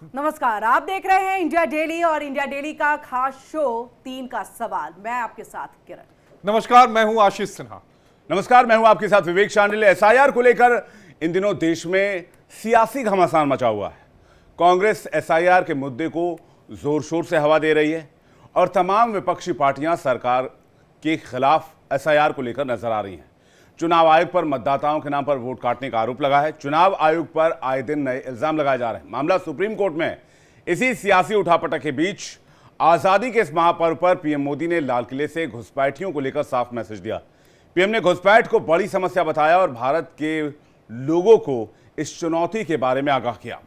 नमस्कार, आप देख रहे हैं इंडिया डेली और इंडिया डेली का खास शो 3 का सवाल। मैं आपके साथ किरण। नमस्कार, मैं हूं आशीष सिन्हा। नमस्कार, मैं हूं आपके साथ विवेक शांडिल्य। एसआईआर को लेकर इन दिनों देश में सियासी घमासान मचा हुआ है। कांग्रेस एसआईआर के मुद्दे को जोर शोर से हवा दे रही है और तमाम विपक्षी पार्टियां सरकार के खिलाफ एसआईआर को लेकर नजर आ रही हैं। चुनाव आयोग पर मतदाताओं के नाम पर वोट काटने का आरोप लगा है। चुनाव आयोग पर आए दिन नए इल्जाम लगाए जा रहे हैं। मामला सुप्रीम कोर्ट में है। इसी सियासी उठापटक के बीच आजादी के इस महापर्व पर पीएम मोदी ने लाल किले से घुसपैठियों को लेकर साफ मैसेज दिया। पीएम ने घुसपैठ को बड़ी समस्या बताया और भारत के लोगों को इस चुनौती के बारे में आगाह किया।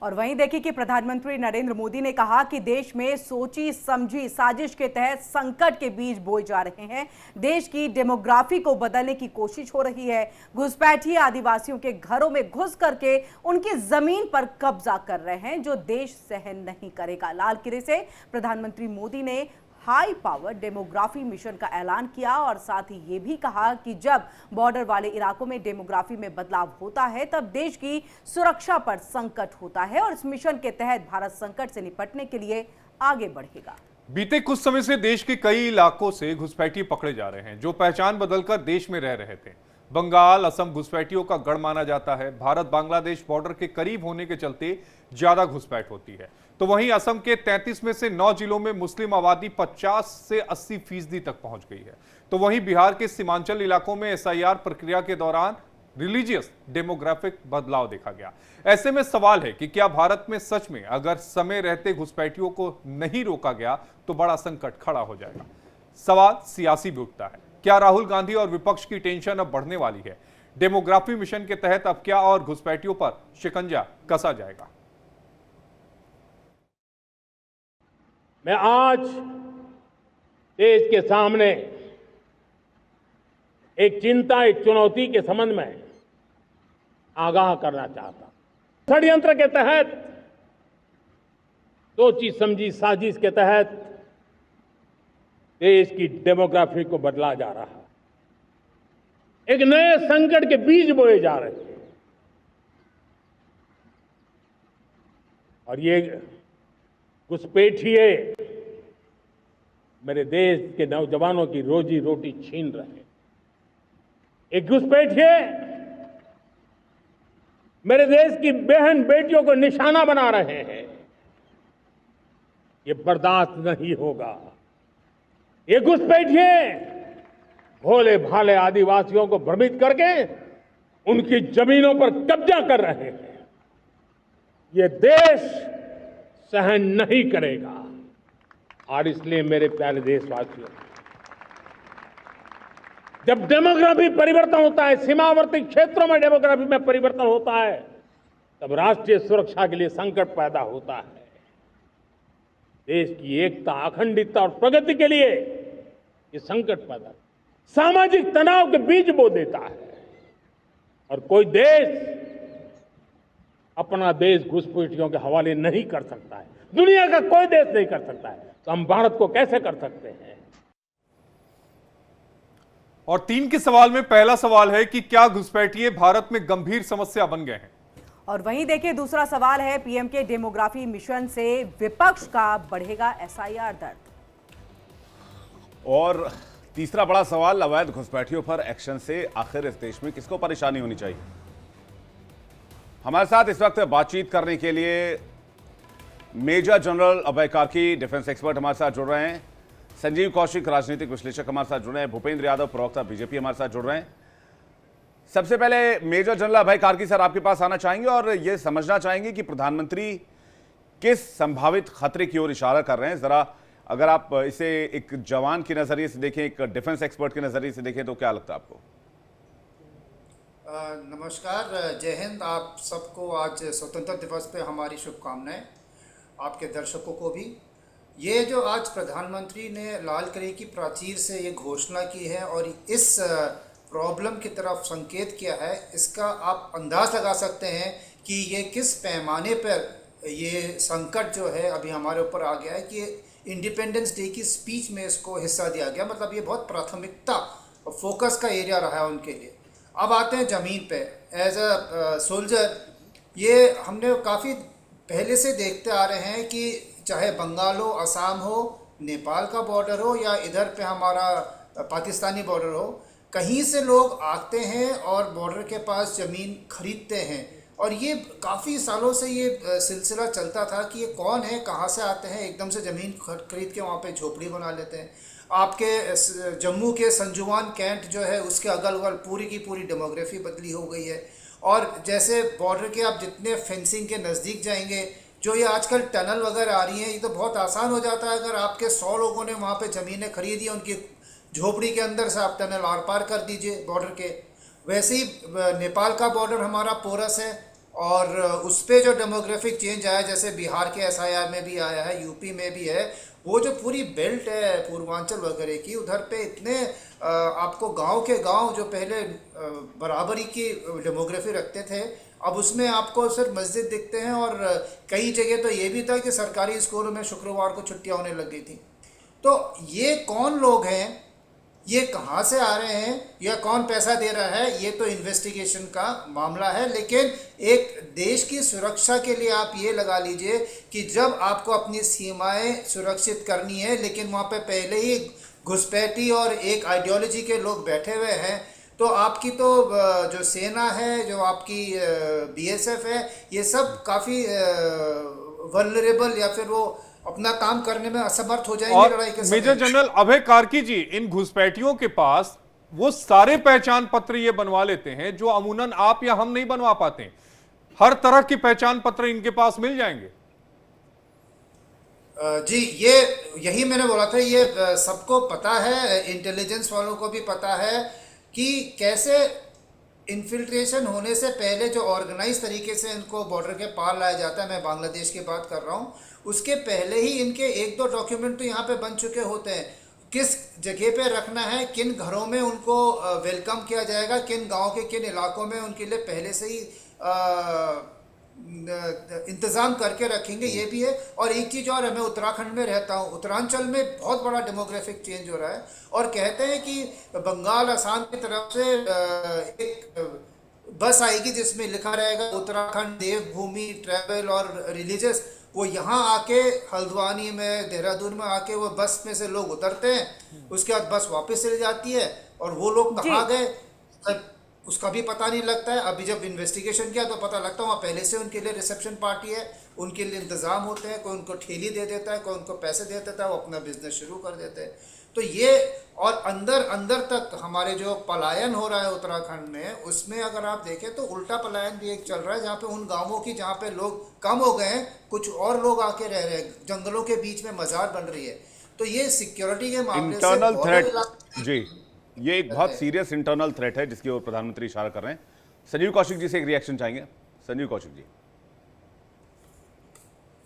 और वहीं देखिए कि प्रधानमंत्री नरेंद्र मोदी ने कहा कि देश में सोची समझी साजिश के तहत संकट के बीज बोए जा रहे हैं। देश की डेमोग्राफी को बदलने की कोशिश हो रही है। घुसपैठी आदिवासियों के घरों में घुस करके उनकी जमीन पर कब्जा कर रहे हैं, जो देश सहन नहीं करेगा। लाल किले से प्रधानमंत्री मोदी ने हाई पावर डेमोग्राफी मिशन का ऐलान किया और साथ ही ये भी कहा कि जब बॉर्डर वाले इलाकों में डेमोग्राफी में बदलाव होता है तब देश की सुरक्षा पर संकट होता है और इस मिशन के तहत भारत संकट से निपटने के लिए आगे बढ़ेगा। बीते कुछ समय से देश के कई इलाकों से घुसपैठी पकड़े जा रहे हैं, जो पहचान बदलकर देश में रह रहे थे। बंगाल, असम घुसपैठियों का गढ़ माना जाता है। भारत बांग्लादेश बॉर्डर के करीब होने के चलते ज्यादा घुसपैठ होती है। तो वहीं असम के 33 में से 9 जिलों में मुस्लिम आबादी 50 से 80% तक पहुंच गई है। तो वहीं बिहार के सीमांचल इलाकों में एसआईआर प्रक्रिया के दौरान रिलीजियस डेमोग्राफिक बदलाव देखा गया। ऐसे में सवाल है कि क्या भारत में सच में अगर समय रहते घुसपैठियों को नहीं रोका गया तो बड़ा संकट खड़ा हो जाएगा। सवाल सियासी भी उठता है। क्या राहुल गांधी और विपक्ष की टेंशन अब बढ़ने वाली है? डेमोग्राफी मिशन के तहत अब क्या और घुसपैठियों पर शिकंजा कसा जाएगा? मैं आज देश के सामने एक चिंता, एक चुनौती के संबंध में आगाह करना चाहता हूं। षड्यंत्र के तहत, सोची समझी साजिश के तहत देश की डेमोग्राफी को बदला जा रहा है। एक नए संकट के बीज बोए जा रहे हैं और ये घुसपैठिए मेरे देश के नौजवानों की रोजी रोटी छीन रहे हैं। एक घुसपैठिए मेरे देश की बहन बेटियों को निशाना बना रहे हैं। ये बर्दाश्त नहीं होगा। ये घुसपैठिए भोले भाले आदिवासियों को भ्रमित करके उनकी जमीनों पर कब्जा कर रहे हैं। ये देश सहन नहीं करेगा। और इसलिए मेरे प्यारे देशवासियों, जब डेमोग्राफी परिवर्तन होता है, सीमावर्ती क्षेत्रों में डेमोग्राफी में परिवर्तन होता है, तब राष्ट्रीय सुरक्षा के लिए संकट पैदा होता है। देश की एकता, अखंडता और प्रगति के लिए ये संकट पैदा, सामाजिक तनाव के बीज बो देता है। और कोई देश अपना देश घुसपैठियों के हवाले नहीं कर सकता है। दुनिया का कोई देश नहीं कर सकता है, तो हम भारत को कैसे कर सकते हैं? और 3 के सवाल में पहला सवाल है कि क्या घुसपैठिए भारत में गंभीर समस्या बन गए हैं? और वहीं देखिए दूसरा सवाल है, पीएम के डेमोग्राफी मिशन से विपक्ष का बढ़ेगा एसआईआर दर्द। और तीसरा बड़ा सवाल, अवैध घुसपैठियों पर एक्शन से आखिर इस देश में किसको परेशानी होनी चाहिए? हमारे साथ इस वक्त बातचीत करने के लिए मेजर जनरल अभय कार्की, डिफेंस एक्सपर्ट हमारे साथ जुड़ रहे हैं। संजीव कौशिक, राजनीतिक विश्लेषक हमारे साथ जुड़ रहे हैं। भूपेंद्र यादव, प्रवक्ता बीजेपी हमारे साथ जुड़ रहे हैं। सबसे पहले मेजर जनरल अभय कार्की सर आपके पास आना चाहेंगे और ये समझना चाहेंगे कि प्रधानमंत्री किस संभावित खतरे की ओर इशारा कर रहे हैं। जरा अगर आप इसे एक जवान के नजरिए से देखें, एक डिफेंस एक्सपर्ट के नजरिए से देखें, तो क्या लगता है आपको? नमस्कार, जय हिंद। आप सबको आज स्वतंत्रता दिवस पे हमारी शुभकामनाएं, आपके दर्शकों को भी। ये जो आज प्रधानमंत्री ने लाल किले की प्राचीर से ये घोषणा की है और इस प्रॉब्लम की तरफ संकेत किया है, इसका आप अंदाज़ लगा सकते हैं कि ये किस पैमाने पर ये संकट जो है अभी हमारे ऊपर आ गया है कि इंडिपेंडेंस डे की स्पीच में इसको हिस्सा दिया गया। मतलब ये बहुत प्राथमिकता और फोकस का एरिया रहा है उनके लिए। अब आते हैं ज़मीन पे। एज अ सोल्जर ये हमने काफ़ी पहले से देखते आ रहे हैं कि चाहे बंगाल हो, असम हो, नेपाल का बॉर्डर हो या इधर पे हमारा पाकिस्तानी बॉर्डर हो, कहीं से लोग आते हैं और बॉर्डर के पास ज़मीन खरीदते हैं। और ये काफ़ी सालों से ये सिलसिला चलता था कि ये कौन है, कहाँ से आते हैं, एकदम से ज़मीन खरीद के वहाँ पे झोपड़ी बना लेते हैं। आपके जम्मू के संजुवान कैंट जो है उसके अगल बगल पूरी की पूरी डेमोग्राफी बदली हो गई है। और जैसे बॉर्डर के आप जितने फेंसिंग के नज़दीक जाएंगे, जो ये आजकल टनल वगैरह आ रही हैं, ये तो बहुत आसान हो जाता है। अगर आपके 100 लोगों ने वहाँ पे ज़मीनें खरीदी, उनकी झोपड़ी के अंदर से आप टनल आर पार कर दीजिए बॉर्डर के। वैसे ही नेपाल का बॉर्डर हमारा पोरस है और उस पर जो डेमोग्राफिक चेंज आया, जैसे बिहार के SIR में भी आया है, यूपी में भी है, वो जो पूरी बेल्ट है पूर्वांचल वगैरह की, उधर पे इतने आपको गांव के गांव जो पहले बराबरी की डेमोग्राफी रखते थे, अब उसमें आपको सिर्फ मस्जिद दिखते हैं। और कई जगह तो ये भी था कि सरकारी स्कूलों में शुक्रवार को छुट्टियां होने लग गई थी। तो ये कौन लोग हैं, ये कहाँ से आ रहे हैं, या कौन पैसा दे रहा है, ये तो इन्वेस्टिगेशन का मामला है। लेकिन एक देश की सुरक्षा के लिए आप ये लगा लीजिए कि जब आपको अपनी सीमाएं सुरक्षित करनी है, लेकिन वहाँ पे पहले ही घुसपैठी और एक आइडियोलॉजी के लोग बैठे हुए हैं, तो आपकी तो जो सेना है, जो आपकी BSF है, ये सब काफ़ी वल्नरेबल या फिर वो अपना काम करने में असमर्थ हो जाएंगे लड़ाई के समय। मेजर जनरल अभय कार्की जी, इन घुसपैठियों के पास वो सारे पहचान पत्र ये बनवा लेते हैं जो अमूनन आप या हम नहीं बनवा पाते। हर तरह की पहचान पत्र इनके पास मिल जाएंगे। जी, यही मैंने बोला था, ये सबको पता है, इंटेलिजेंस वालों को भी पता है कि कैसे इन्फिल्ट्रेशन होने से पहले जो ऑर्गेनाइज तरीके से इनको बॉर्डर के पार लाया जाता है, मैं बांग्लादेश की बात कर रहा हूँ, उसके पहले ही इनके 1-2 डॉक्यूमेंट तो यहाँ पे बन चुके होते हैं। किस जगह पे रखना है, किन घरों में उनको वेलकम किया जाएगा, किन गांव के किन इलाकों में उनके लिए पहले से ही इंतज़ाम करके रखेंगे, ये भी है। और एक चीज़ और है, मैं उत्तराखंड में रहता हूँ, उत्तरांचल में बहुत बड़ा डेमोग्राफिक चेंज हो रहा है। और कहते हैं कि बंगाल, असम की तरफ से एक बस आएगी जिसमें लिखा रहेगा उत्तराखंड देवभूमि ट्रैवल और रिलीजियस। वो यहाँ आके हल्द्वानी में, देहरादून में आके वो बस में से लोग उतरते हैं, उसके बाद बस वापस चली जाती है और वो लोग कहाँ गए उसका भी पता नहीं लगता है। अभी जब इन्वेस्टिगेशन किया तो पता लगता है वहाँ पहले से उनके लिए रिसेप्शन पार्टी है, उनके लिए इंतज़ाम होते हैं, कोई उनको ठेली दे देता है, कोई उनको पैसे दे देता है, वो अपना बिजनेस शुरू कर देते हैं। तो ये, और अंदर अंदर तक हमारे जो पलायन हो रहा है उत्तराखंड में, उसमें अगर आप देखें तो उल्टा पलायन भी एक चल रहा है, जहाँ पे उन गांवों की जहाँ पे लोग कम हो गए हैं, कुछ और लोग आके रह रहे हैं, जंगलों के बीच में मजार बन रही है। तो ये सिक्योरिटी के मामले से इंटरनल थ्रेट जी, ये एक बहुत सीरियस इंटरनल थ्रेट है जिसकी ओर प्रधानमंत्री इशारा कर रहे हैं। संजीव कौशिक जी से एक रिएक्शन चाहेंगे। संजीव कौशिक जी।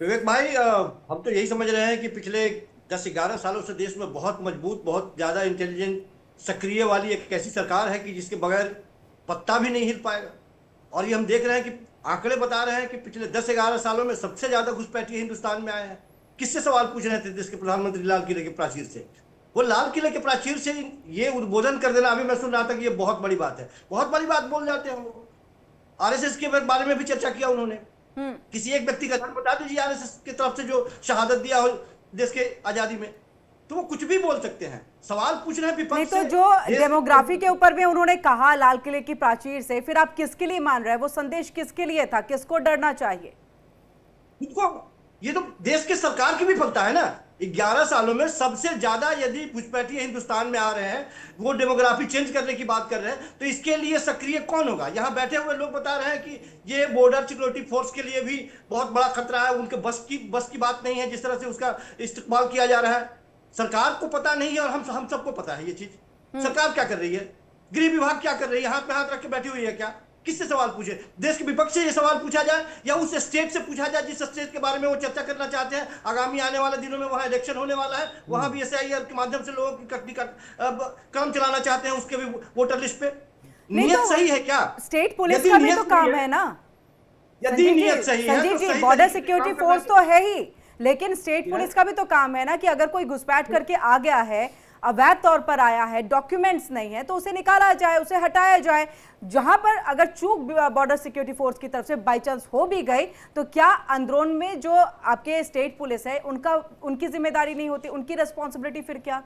विवेक भाई, हम तो यही समझ रहे हैं कि पिछले 10-11 सालों से देश में बहुत मजबूत, बहुत ज्यादा इंटेलिजेंट, सक्रिय वाली एक ऐसी सरकार है कि जिसके बगैर पत्ता भी नहीं हिल पाएगा। और ये हम देख रहे हैं कि आंकड़े बता रहे हैं कि पिछले 10-11 सालों में सबसे ज्यादा घुसपैठिए हिंदुस्तान में आए हैं। किससे सवाल पूछ रहे थे देश के प्रधानमंत्री? लाल किले के प्राचीर से। वो लाल किले के प्राचीर से ये उद्बोधन कर देना, अभी मैं सुन रहा था कि ये बहुत बड़ी बात है, बहुत बड़ी बात बोल जाते हैं वो। RSS के बारे में भी चर्चा किया उन्होंने। किसी एक व्यक्ति का नाम बता दीजिए RSS की तरफ से जो शहादत दिया हो देश के आजादी में, तो वो कुछ भी बोल सकते हैं। सवाल पूछ रहे हैं विपक्ष से। नहीं तो जो डेमोग्राफी के ऊपर भी उन्होंने कहा लाल किले की प्राचीर से, फिर आप किसके लिए मान रहे हैं? वो संदेश किसके लिए था? किसको डरना चाहिए? ये तो देश के सरकार की विफलता है ना। 11 सालों में सबसे ज्यादा यदि घुसपैठिए हिंदुस्तान में आ रहे हैं, वो डेमोग्राफी चेंज करने की बात कर रहे हैं, तो इसके लिए सक्रिय कौन होगा? यहाँ बैठे हुए लोग बता रहे हैं कि ये बॉर्डर सिक्योरिटी फोर्स के लिए भी बहुत बड़ा खतरा है, उनके बस की बात नहीं है जिस तरह से उसका इस्तेमाल किया जा रहा है। सरकार को पता नहीं है और हम सबको पता है ये चीज। सरकार क्या कर रही है? गृह विभाग क्या कर रही है? हाथ में हाथ रख के बैठी हुई है क्या? किससे सवाल पूछे? देश के विपक्ष से ये सवाल पूछा जाए या उस स्टेट से पूछा जाए जिस स्टेट के बारे में वो चर्चा करना चाहते हैं? आगामी आने वाले दिनों में वहां इलेक्शन होने वाला है, वहां भी SIR के माध्यम से लोगों की कटनी का काम चलाना चाहते हैं, उसके भी वोटर लिस्ट पे। नियत सही है क्या? स्टेट पुलिस का भी तो काम है ना। यदि नियत सही है Sanjeev ji, border security force तो है ही, लेकिन स्टेट पुलिस का भी तो काम है ना कि अगर कोई घुसपैठ करके आ गया है, अवैध तौर पर आया है, डॉक्यूमेंट्स नहीं है, तो उसे निकाला जाए, उसे हटाया जाए। जहां पर अगर चूक बॉर्डर सिक्योरिटी फोर्स की तरफ से बाई चांस हो भी गई, तो क्या अंदरून में जो आपके स्टेट पुलिस है उनकी जिम्मेदारी नहीं होती, उनकी रिस्पॉन्सिबिलिटी फिर क्या?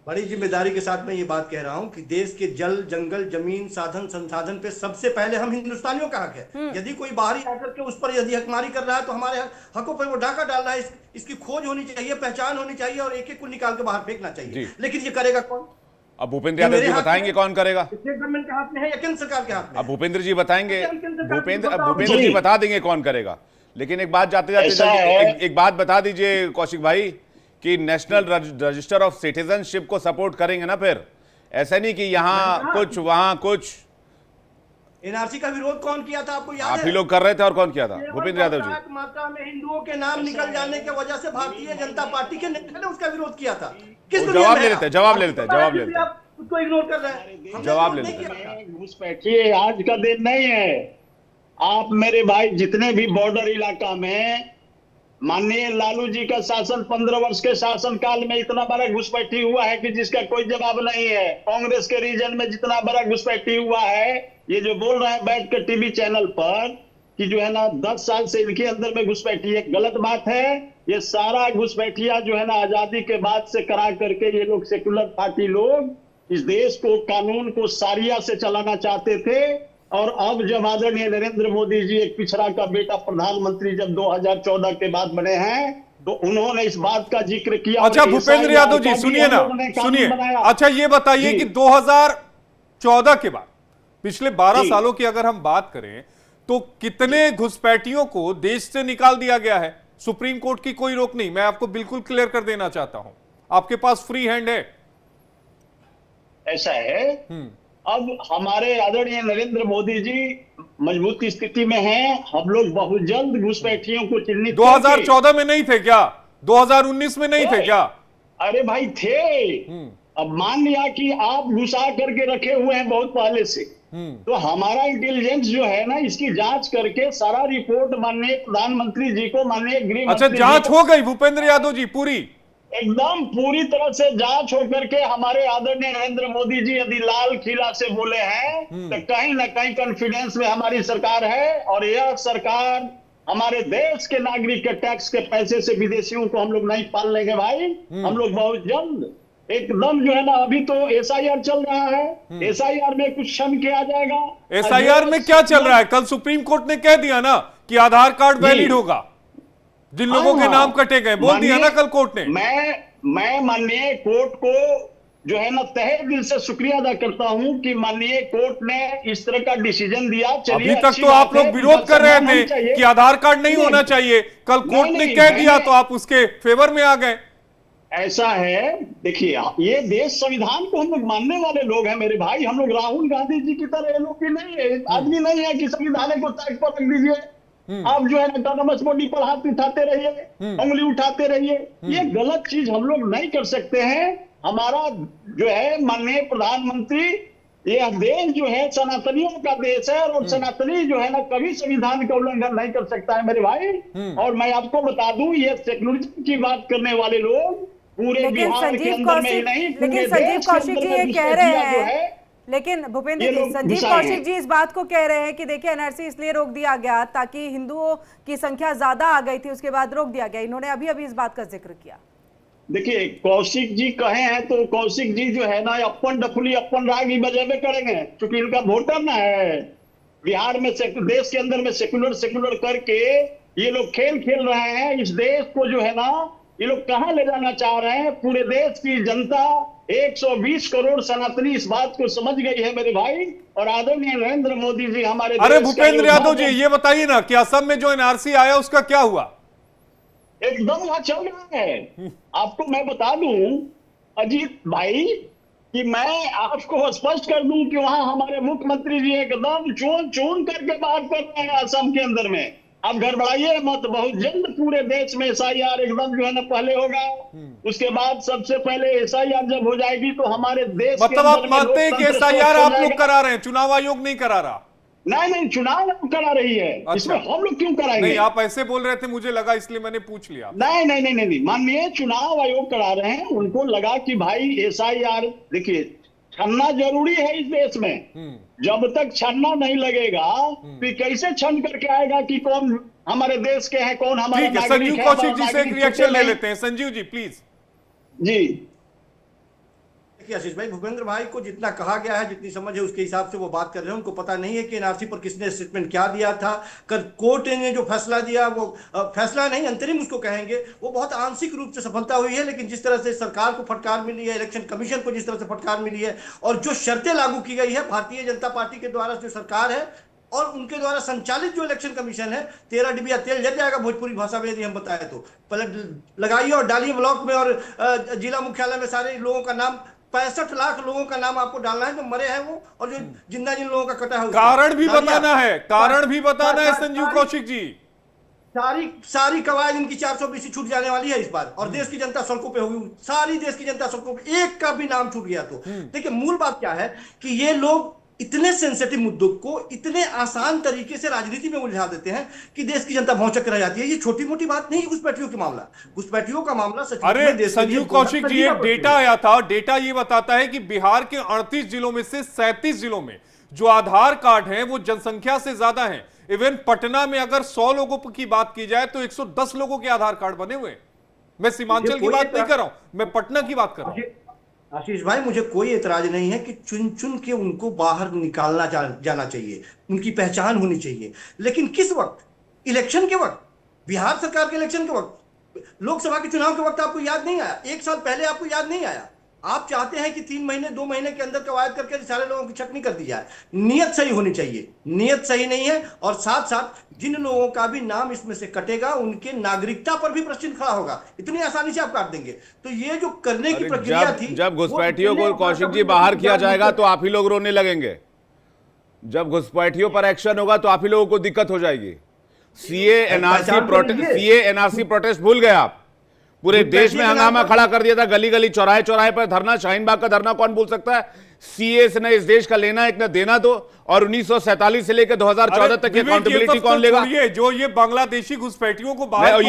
बड़ी जिम्मेदारी के साथ मैं ये बात कह रहा हूं कि देश के जल, जंगल, जमीन, साधन, संसाधन पे सबसे पहले हम हिंदुस्तानियों का हक है। यदि कोई बाहरी आकर के उस पर यदि हकमारी कर रहा है तो हमारे हकों पर वो डाका डाल रहा है। इसकी खोज होनी चाहिए, पहचान होनी चाहिए और एक एक को निकाल के बाहर फेंकना चाहिए। लेकिन ये करेगा कौन? अब भूपेंद्र यादव जी बताएंगे कौन करेगा? स्टेट गवर्नमेंट के हाथ में है या केंद्र सरकार के हाथ में? अब भूपेंद्र जी बताएंगे, भूपेंद्र जी बता देंगे कौन करेगा। लेकिन एक बात जाते जाते एक बात बता दीजिए कौशिक भाई कि नेशनल रजिस्टर ऑफ सिटीजनशिप को सपोर्ट करेंगे ना? फिर ऐसा नहीं कि यहाँ कुछ वहां कुछ। एनआरसी का विरोध कौन किया था, आपको याद है? आप ही लोग कर रहे थे, और कौन किया था? भूपेंद्र यादव जी। मात्रा में हिंदुओं के नाम निकल जाने की वजह से भारतीय जनता पार्टी के नेता ने उसका विरोध किया था। किस जवाब ले लेते, जवाब ले लेते, जवाब ले लेते। आप उसको इग्नोर कर रहे हैं। जवाब ले लेते। घुसपैठिए आज का दिन नहीं है। आप मेरे भाई जितने भी बॉर्डर इलाका में माननीय लालू जी का शासन 15 वर्ष के शासन काल में इतना बड़ा घुसपैठी हुआ है कि जिसका कोई जवाब नहीं है। कांग्रेस के रीजन में जितना बड़ा घुसपैठी हुआ है, ये जो बोल रहे हैं बैठ कर टीवी चैनल पर कि जो है ना 10 साल से इनके अंदर में घुसपैठी है, गलत बात है। ये सारा घुसपैठिया जो है ना आजादी के बाद से करा करके ये लोग सेकुलर पार्टी लोग इस देश को, कानून को सारिया से चलाना चाहते थे। और अब जब आदरणीय नरेंद्र मोदी जी एक पिछड़ा का बेटा प्रधानमंत्री जब 2014 के बाद बने हैं तो उन्होंने इस बात का जिक्र किया। अच्छा भूपेंद्र यादव जी सुनिए ना, सुनिए। अच्छा ये बताइए कि 2014 के बाद पिछले 12 सालों की अगर हम बात करें तो कितने घुसपैठियों को देश से निकाल दिया गया है? सुप्रीम कोर्ट की कोई रोक नहीं, मैं आपको बिल्कुल क्लियर कर देना चाहता हूं, आपके पास फ्री हैंड है। ऐसा है। अब हमारे आदरणीय नरेंद्र मोदी जी मजबूत स्थिति में हैं। हम लोग बहुत जल्द घुसपैठियों को चिन्हित 2014 में नहीं थे क्या? 2019 में नहीं थे क्या? अरे भाई थे। अब मान लिया कि आप घुसा करके रखे हुए हैं बहुत पहले से, तो हमारा इंटेलिजेंस जो है ना इसकी जांच करके सारा रिपोर्ट माननीय प्रधानमंत्री जी को, माननीय गृह अच्छा जांच हो गई भूपेंद्र यादव जी पूरी? एकदम पूरी तरह से जांच होकर के हमारे आदरणीय नरेंद्र मोदी जी यदि लाल किला से बोले हैं तो कहीं ना कहीं कॉन्फिडेंस में हमारी सरकार है। और यह सरकार हमारे देश के नागरिक के टैक्स के पैसे से विदेशियों को हम लोग नहीं पाल लेंगे भाई। हम लोग बहुत जल्द एकदम जो है ना, अभी तो एसआईआर चल रहा है, एसआईआर में कुछ क्षण किया जाएगा। एसआईआर में क्या चल रहा है? कल सुप्रीम कोर्ट ने कह दिया ना कि आधार कार्ड वैलिड होगा जिन लोगों के नाम कटे गए, बोल दिया ना कल कोर्ट ने। मैं माननीय कोर्ट को जो है ना तहे दिल से शुक्रिया अदा करता हूं कि माननीय कोर्ट ने इस तरह का डिसीजन दिया। अभी तक तो आप लोग विरोध कर रहे थे कि आधार कार्ड नहीं होना चाहिए, कल कोर्ट ने कह दिया तो आप उसके फेवर में आ गए। ऐसा है, देखिए ये देश संविधान को हम लोग मानने वाले लोग हैं मेरे भाई। हम लोग राहुल गांधी जी की तरह लोग की नहीं है, आदमी नहीं है कि संविधान को ताक पर रख दीजिए। आप जो है ना ऑटोनमस बॉडी पर हाथ उठाते रहिए, उंगली उठाते रहिए, ये गलत चीज हम लोग नहीं कर सकते हैं। हमारा जो है माननीय प्रधानमंत्री, यह देश जो है सनातनियों का देश है और सनातनी जो है ना कभी संविधान का उल्लंघन नहीं कर सकता है मेरे भाई। और मैं आपको बता दूं ये सेक्युलरिज्म की बात करने वाले लोग पूरे बिहार के अंदर में ही नहीं, लेकिन संजीव कौशिक जी ये कह रहे हैं, लेकिन भूपेंद्र जी, संजीव कौशिक जी इस बात को कह रहे हैं कि देखिए एनआरसी इसलिए रोक दिया गया ताकि हिंदुओं की संख्या ज्यादा आ गई थी, उसके बाद रोक दिया गया। इन्होंने अभी अभी इस बात का जिक्र किया। देखिए कौशिक जी कहे हैं तो कौशिक जी जो है ना अपन डफुली अपन राग ही बजावे करेंगे, क्योंकि इनका वोटर ना है। बिहार में देश के अंदर में सेकुलर करके ये लोग खेल खेल रहे हैं। इस देश को जो है ना ये लोग कहां ले जाना चाह रहे हैं? पूरे देश की जनता 120 करोड़ सनातनी इस बात को समझ गई है मेरे भाई। और आदरणीय नरेंद्र मोदी जी हमारे अरे भूपेंद्र यादव जी ये बताइए ना कि असम में जो एनआरसी आया उसका क्या हुआ? एकदम वहां चल रहा है। आपको मैं बता दूं अजीत भाई कि मैं आपको स्पष्ट कर दूं कि वहां हमारे मुख्यमंत्री जी एकदम चुन करके बात कर रहे हैं असम के अंदर में। अब घबराइए मत, बहुत जल्द पूरे देश में एसआईआर एकदम जो है ना पहले होगा। उसके बाद सबसे पहले एसआईआर जब हो जाएगी तो हमारे देश मतलब आप मानते हैं कि एसआईआर आप लोग करा रहे हैं, चुनाव आयोग नहीं करा रहा? नहीं नहीं, चुनाव करा रही है। अच्छा। इसमें हम लोग क्यों कराएंगे? नहीं, आप ऐसे बोल रहे थे, मुझे लगा, इसलिए मैंने पूछ लिया। नहीं नहीं नहीं नहीं, माननीय चुनाव आयोग करा रहे हैं, उनको लगा कि भाई SIR, देखिए छनना जरूरी है इस देश में। जब तक छनना नहीं लगेगा तो कैसे छन करके आएगा कि कौन हमारे देश के हैं, कौन हमारे ठीक है, नागरिक संजीव है, कौशिक हमारा जी से एक नागरिक रिएक्शन ले नहीं। लेते हैं। संजीव जी प्लीज। जी देखिए आशीष भाई, भूपेंद्र भाई को जितना कहा गया है, जितनी समझ है उसके हिसाब से वो बात कर रहे हैं। उनको पता नहीं है कि एनआरसी पर किसने स्टेटमेंट क्या दिया था। कल कोर्ट ने जो फैसला दिया, वो फैसला नहीं, अंतरिम उसको कहेंगे, वो बहुत आंशिक रूप से सफलता हुई है। लेकिन जिस तरह से सरकार को फटकार मिली है, इलेक्शन कमीशन को जिस तरह से फटकार मिली है, और जो शर्तें लागू की गई है भारतीय जनता पार्टी के द्वारा, जो सरकार है और उनके द्वारा संचालित जो इलेक्शन कमीशन है, 13 डिबिया तेल जल जाएगा भोजपुरी भाषा में यदि हम बताएं तो। पलट लगाइए और डालिए ब्लॉक में और जिला मुख्यालय में सारे लोगों का नाम, 65 लाख लोगों का नाम आपको डालना है जो मरे हैं वो, और जो जिंदा जिन लोगों का कटा है। कारण भी बताना है, कारण भी बताना है संजीव कौशिक जी। सारी कवायद इनकी 420 छूट जाने वाली है इस बार, और देश की जनता सड़कों पे होगी। सारी देश की जनता सड़कों पे, एक का भी नाम छूट गया तो। देखिए मूल बात क्या है कि ये लोग इतने सेंसिटिव मुद्दों को इतने आसान तरीके से राजनीति में उलझा देते हैं कि देश की जनता भौंचक रह जाती है। ये छोटी मोटी बात नहीं है घुसपैठियों का मामला। घुसपैठियों का मामला सच में अरे देश के लिए संजीव बहुत कौशिक जी, एक संजीदा डेटा आया था, डेटा ये बताता है कि बिहार के 38 जिलों में से 37 जिलों में जो आधार कार्ड हैं वो जनसंख्या से ज्यादा हैं। इवन पटना में अगर 100 लोगों की बात की जाए तो 110 लोगों के आधार कार्ड बने हुए। मैं सीमांचल की बात नहीं कर रहा हूं, मैं पटना की बात कर रहा हूं। आशीष भाई, मुझे कोई एतराज नहीं है कि चुन चुन के उनको बाहर निकालना जाना चाहिए, उनकी पहचान होनी चाहिए। लेकिन किस वक्त? इलेक्शन के वक्त, बिहार सरकार के इलेक्शन के वक्त, लोकसभा के चुनाव के वक्त आपको याद नहीं आया? 1 साल पहले आपको याद नहीं आया? आप चाहते हैं कि 3 महीने 2 महीने के अंदर कवायद करके सारे लोगों की छटनी कर दी जाए। नियत सही होनी चाहिए, नियत सही नहीं है। और साथ साथ जिन लोगों का भी नाम इसमें से कटेगा उनके नागरिकता पर भी प्रश्न खड़ा होगा। इतनी आसानी से आप काट देंगे? तो ये जो करने की प्रक्रिया थी, जब घुसपैठियों को कौशिक जी बाहर किया जाएगा तो आप ही लोग रोने लगेंगे। जब घुसपैठियों पर एक्शन होगा तो आप ही लोगों को दिक्कत हो जाएगी। सीए एनआरसी प्रोटेस्ट भूल गए आप? पूरे देश में हंगामा खड़ा कर दिया था, गली गली चौराहे चौराहे पर धरना, शाहीन बाग का धरना कौन भूल सकता है? सीए से न इस देश का लेना एक न देना दो, और 1947 से लेकर 2014 तक की अकाउंटेबिलिटी कौन लेगा? जो ये बांग्लादेशी घुसपैठियों को बाहर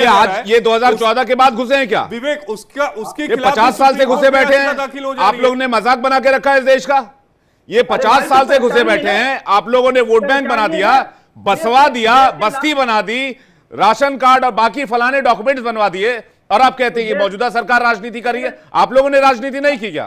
ये 2014 के बाद घुसे हैं क्या विवेक? उसके 50 साल से घुसे बैठे हैं। आप लोग ने मजाक बना के रखा है इस देश का। ये 50 साल से घुसे बैठे हैं। आप लोगों ने वोट बैंक बना दिया, बसवा दिया, बस्ती बना दी, राशन कार्ड और बाकी फलाने डॉक्यूमेंट्स बनवा दिए, और आप कहते हैं कि मौजूदा सरकार राजनीति कर रही है। आप लोगों ने राजनीति नहीं की क्या?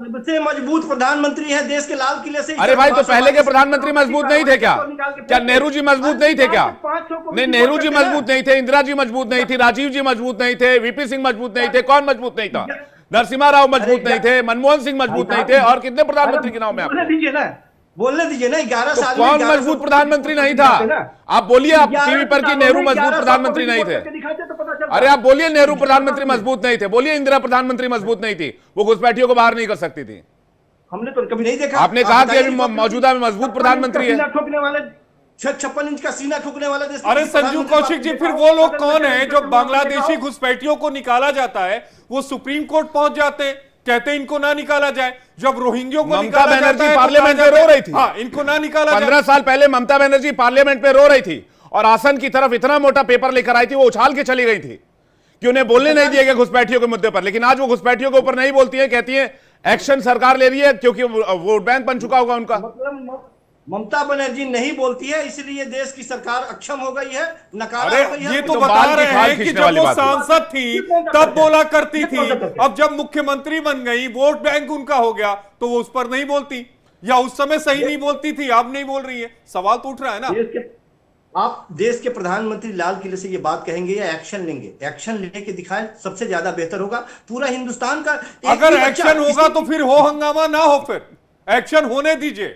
सबसे मजबूत प्रधानमंत्री है देश के लाल किले से। अरे भाई, तो पहले के प्रधानमंत्री मजबूत नहीं थे क्या? क्या नेहरू जी मजबूत नहीं थे क्या? नहीं, नेहरू जी मजबूत नहीं थे, इंदिरा जी मजबूत नहीं थी, राजीव जी मजबूत नहीं थे, वीपी सिंह मजबूत नहीं थे। कौन मजबूत नहीं था? नरसिम्हा राव मजबूत नहीं थे, मनमोहन सिंह मजबूत नहीं थे, और कितने प्रधानमंत्री के नाम है आपको? बोलने दीजिए ना। 11 तो साल कौन मजबूत प्रधानमंत्री नहीं था? आप बोलिए, आप टीवी पर कि नेहरू मजबूत प्रधानमंत्री नहीं थे। अरे आप बोलिए नेहरू प्रधानमंत्री मजबूत नहीं थे, बोलिए इंदिरा प्रधानमंत्री मजबूत नहीं थी, वो घुसपैठियों को बाहर नहीं कर सकती थी। हमने तो कभी नहीं देखा। आपने कहा कि अभी मौजूदा में मजबूत प्रधानमंत्री है। ठोकने वाले 56 इंच का सीना ठोकने वाला देश। अरे संजीव कौशिक जी, फिर वो लोग कौन है जो बांग्लादेशी घुसपैठियों को निकाला जाता है वो सुप्रीम कोर्ट पहुंच जाते हैं, कहते हैं इनको ना निकाला जाए। जब रोहिंग्यों को ममता बनर्जी पार्लियामेंट में रो रही थी, हाँ, इनको ना निकाला जाए। 15 साल पहले ममता बनर्जी पार्लियामेंट में रो रही थी और आसन की तरफ इतना मोटा पेपर लेकर आई थी, वो उछाल के चली गई थी कि उन्हें बोलने नहीं दिया गया घुसपैठियों के मुद्दे पर। लेकिन आज वो घुसपैठियों के ऊपर नहीं बोलती है, कहती है एक्शन सरकार ले रही है क्योंकि वोट बैंक बन चुका होगा उनका। मतलब ममता बनर्जी नहीं बोलती है, इसलिए देश की सरकार अक्षम हो गई है, नकारा अरे हो गई है। ये तो बता रहे हैं कि जब वो सांसद थी तब बोला करती थी, अब जब मुख्यमंत्री बन गई, वोट बैंक उनका हो गया, तो वो उस पर नहीं बोलती, या उस समय सही नहीं बोलती थी, अब नहीं बोल रही है। सवाल तो उठ रहा है ना। आप देश के प्रधानमंत्री लाल किले से ये बात कहेंगे या एक्शन लेंगे? एक्शन लेके दिखाएं, सबसे ज्यादा बेहतर होगा। पूरा हिंदुस्तान का अगर एक्शन होगा तो फिर हो हंगामा, ना हो फिर एक्शन होने दीजिए।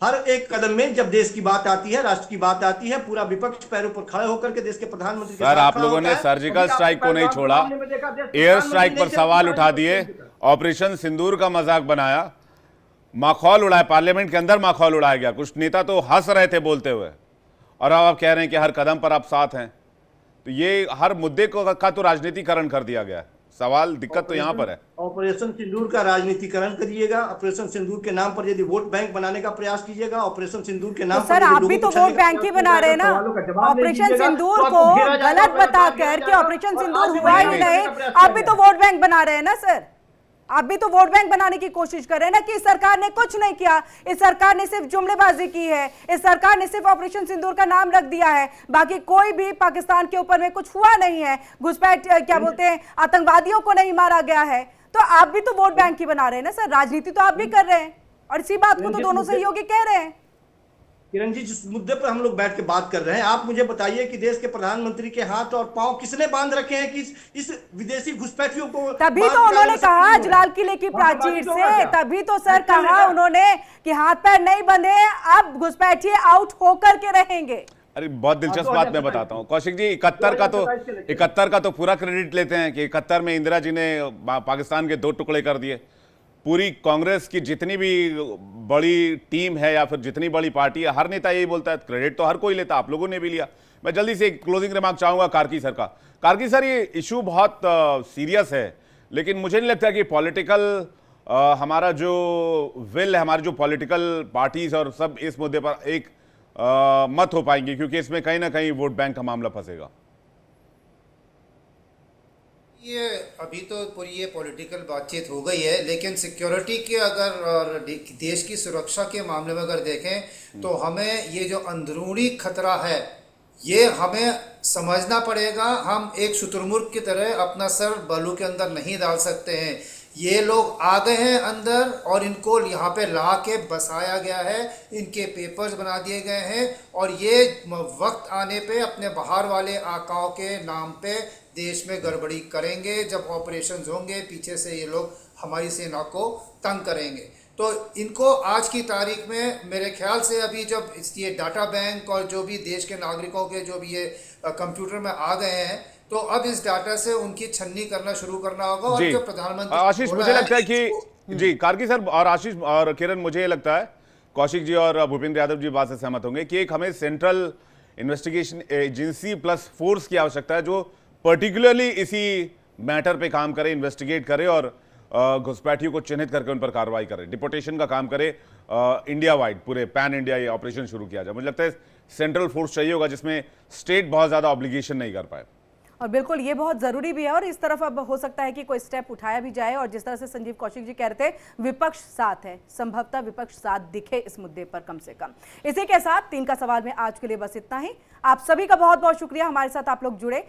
हर एक कदम में जब देश की बात आती है, राष्ट्र की बात आती है, पूरा विपक्ष पैरों पर खड़े होकर के देश के प्रधानमंत्री के सर, आप लोगों ने सर्जिकल स्ट्राइक को नहीं छोड़ा, एयर स्ट्राइक पर सवाल उठा दिए, ऑपरेशन सिंदूर का मजाक बनाया, माखौल उड़ाया, पार्लियामेंट के अंदर माखौल उड़ाया गया। कुछ नेता तो हंस रहे थे बोलते हुए, और अब आप कह रहे हैं कि हर कदम पर आप साथ हैं। तो ये हर मुद्दे का तो राजनीतिकरण कर दिया गया। सवाल दिक्कत तो यहाँ पर है। ऑपरेशन सिंदूर का राजनीतिकरण करिएगा, ऑपरेशन सिंदूर के नाम पर यदि वोट बैंक बनाने का प्रयास कीजिएगा, ऑपरेशन सिंदूर के नाम तो सर पर यदि आप भी लोगों तो को वोट छलने का बैंक ही प्रयास बना किया रहे हैं जाएगा, ना। सवालों का जवाब नहीं ऑपरेशन दीजिएगा, सिंदूर तो को आपको घेरा जाएगा, गलत व्यापार बता किया कर कि जाएगा, ऑपरेशन और सिंदूर आज भी हुआ ही वोट नहीं, बैंक का प्रयास आप भी किया तो वोट बैंक बना रहे हैं ना सर। आप भी तो वोट बैंक बनाने की कोशिश कर रहे हैं ना कि इस सरकार ने कुछ नहीं किया, इस सरकार ने सिर्फ जुमलेबाजी की है, इस सरकार ने सिर्फ ऑपरेशन सिंदूर का नाम रख दिया है, बाकी कोई भी पाकिस्तान के ऊपर में कुछ हुआ नहीं है, घुसपैठ क्या बोलते हैं आतंकवादियों को नहीं मारा गया है। तो आप भी तो वोट बैंक ही बना रहे हैं ना सर, राजनीति तो आप भी कर रहे हैं और इसी बात को तो दोनों सहयोगी कह रहे हैं। किरण जी, जिस मुद्दे पर हम लोग बैठ के बात कर रहे हैं, आप मुझे बताइए कि देश के प्रधानमंत्री के हाथ और पांव किसने बांध रखे हैं कि इस विदेशी घुसपैठियों को तभी बात तो उन्होंने कर सकते कहा हैं? लाल किले की वहाँ प्राचीर बातचीत होगा से, क्या? तभी तो सर क्यों नहीं कहा रहा? उन्होंने कि हाथ पैर नहीं बंधे, अब घुसपैठिए आउट होकर के रहेंगे। अरे बहुत दिलचस्प बात मैं बताता हूँ कौशिक जी। 71 का तो पूरा क्रेडिट लेते हैं कि 71 में इंदिरा जी ने पाकिस्तान के 2 टुकड़े कर दिए। पूरी कांग्रेस की जितनी भी बड़ी टीम है या फिर जितनी बड़ी पार्टी है, हर नेता यही बोलता है, क्रेडिट तो हर कोई लेता, आप लोगों ने भी लिया। मैं जल्दी से एक क्लोजिंग रिमार्क चाहूंगा कार्की सर का। कार्की सर, ये इशू बहुत सीरियस है, लेकिन मुझे नहीं लगता कि पॉलिटिकल हमारा जो विल है, हमारी जो पॉलिटिकल पार्टीज और सब इस मुद्दे पर एक मत हो पाएंगे, क्योंकि इसमें कहीं ना कहीं वोट बैंक का मामला फंसेगा। ये अभी तो पूरी ये पॉलिटिकल बातचीत हो गई है, लेकिन सिक्योरिटी के अगर और देश की सुरक्षा के मामले में अगर देखें तो हमें ये जो अंदरूनी खतरा है ये हमें समझना पड़ेगा। हम एक शुतुरमुर्ग की तरह अपना सर बालू के अंदर नहीं डाल सकते हैं। ये लोग आ गए हैं अंदर और इनको यहाँ पे ला के बसाया गया है, इनके पेपर्स बना दिए गए हैं और ये वक्त आने पे अपने बाहर वाले आकाओं के नाम पे देश में गड़बड़ी करेंगे। जब ऑपरेशंस होंगे पीछे से ये लोग हमारी सेना को तंग करेंगे। तो इनको आज की तारीख में मेरे ख्याल से अभी जब ये डाटा बैंक और जो भी देश के नागरिकों के जो भी ये कंप्यूटर में आ गए हैं, तो अब इस डाटा से उनकी छन्नी करना शुरू करना होगा। और जो प्रधानमंत्री आशीष, मुझे लगता है कि जी कार्की सर और आशीष और किरण, मुझे ये लगता है कौशिक जी और भूपेंद्र यादव जी बात से सहमत होंगे कि एक हमें central investigation agency plus force की आवश्यकता है, जो पर्टिकुलरली इसी मैटर पे काम करे, इन्वेस्टिगेट करे और घुसपैठियों को चिन्हित करके उन पर कार्रवाई करे, डिपोटेशन का काम करे, इंडिया वाइड पूरे पैन इंडिया ये ऑपरेशन शुरू किया जाए। मुझे लगता है सेंट्रल फोर्स चाहिए होगा जिसमें स्टेट बहुत ज्यादा ऑब्लिगेशन नहीं कर पाए। और बिल्कुल ये बहुत जरूरी भी है और इस तरफ अब हो सकता है कि कोई स्टेप उठाया भी जाए। और जिस तरह से संजीव कौशिक जी कह रहे थे, विपक्ष साथ है, संभवतः विपक्ष साथ दिखे इस मुद्दे पर कम से कम। इसी के साथ 3 का सवाल में आज के लिए बस इतना ही। आप सभी का बहुत बहुत शुक्रिया, हमारे साथ आप लोग जुड़े।